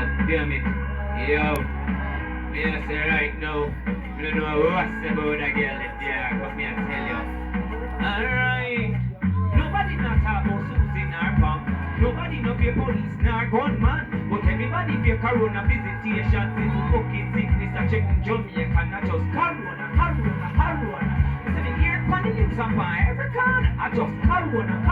God damn it. Yo, me I say right now, I don't know what's about a girl there, but me I tell you. Alright. Nobody not talk about Susie nor Pam. Nobody no fear police nor gunman. But everybody fear corona visitation. This fucking sickness a check in Jamaica, not just corona. You see me hear it on the news and on every corner. I just corona.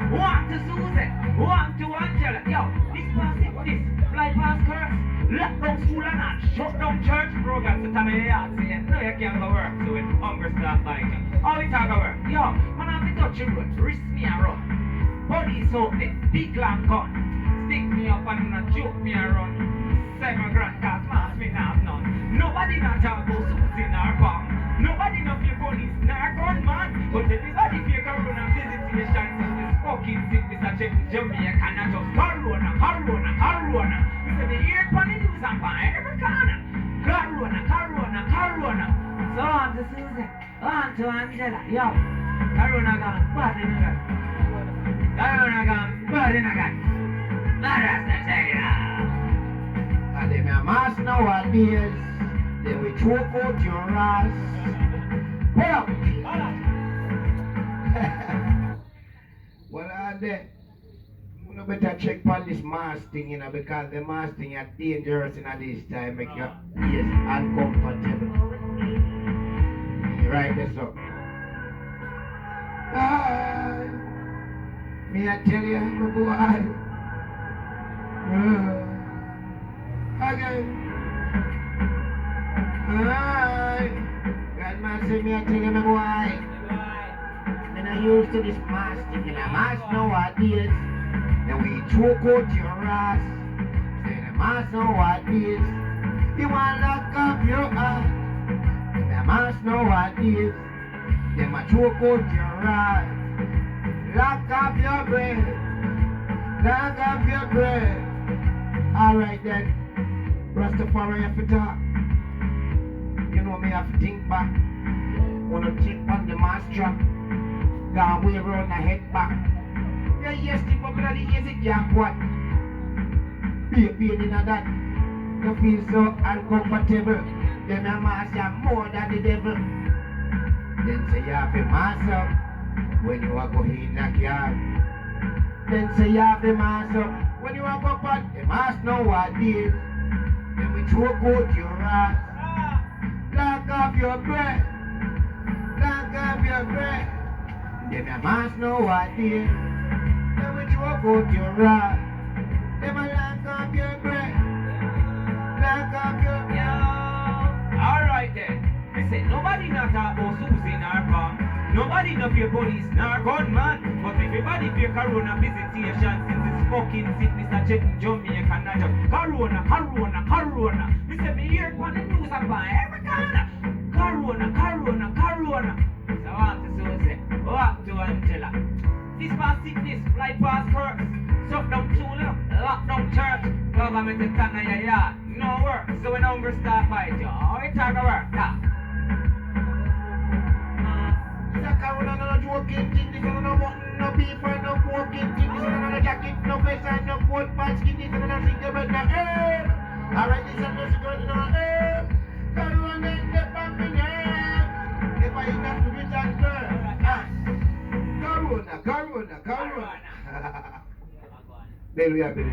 Want to Susie, want to Angela. Yo, this past this, fly past curse. Lock down school and not shut down church. Bro, got to tell me out saying, no, you can't go work. So when hunger start biting. How we talk about? Yo, man, I'm the touchy road, wrist me a run. Police out there, big long gun. Stick me up and not joke me a run. 7 grand cause mask me not none. Nobody not talk about Susie nor Pam. Nobody not fear police nor gunman. But everybody fear corona visitation. So this fucking sickness a check Jamaica, not just corona. We say the ear on the news and on every corner. Corona. So on to Susie, on to Angela, yo. Corona gone, bad in a gun. That's the thing. And them a mask nowadays, they will choke out your ass. Well, well, you better check on this mask thing, you know, because the mask thing is dangerous in this time, make your ears uncomfortable. Right, this up. Me I tell you, my boy. Again. God man say me I tell you, my boy. I'm not used to this mask thing, and a mask nowadays. Then we choke out your ass. Say the mask nowadays. You want to lock up your ass. The mask nowadays. Them a choke out your ass. Lock up your breath. Alright then. Rastafari have to talk. You know me have to think back. Wanna check on the mask strap. Down way around the head back. Yeah, yes, the popular is it can't what? Be a pain in that. You feel so uncomfortable. Then a mask are more than the devil. Then say you have a mask up when you are going in the yard. Then say you have the mask up when you are go back. The mask nowadays. Then we choke out your ass. Lock up your breath. Then the mask nowadays. Then we choke out your ass. Then we lock up your breath. Alright then. Listen, nobody not talk about Susie nor Pam. Nobody not fear police nor gunman. But everybody fear corona visitation. Since this fucking sickness a check in Jamaica, not just corona. We say me hear it on the news and on every corner. Corona. So I want to Susie, walk to Angela. This past sickness, fly past curse. Shut down school, lock down church. Government is stand on your yard. No work, so when hunger start fight you. How you talk about that? It's a corona, no joking thing. This is no mutton, no beef, and no porking thing. This is no jacket, no vest, and no coat pants. This is no cigarette, no herb. Alright, this is no cigarette, no herb. Corona, the pumping herb. If I eat that to rich and girl. Corona. Then we have been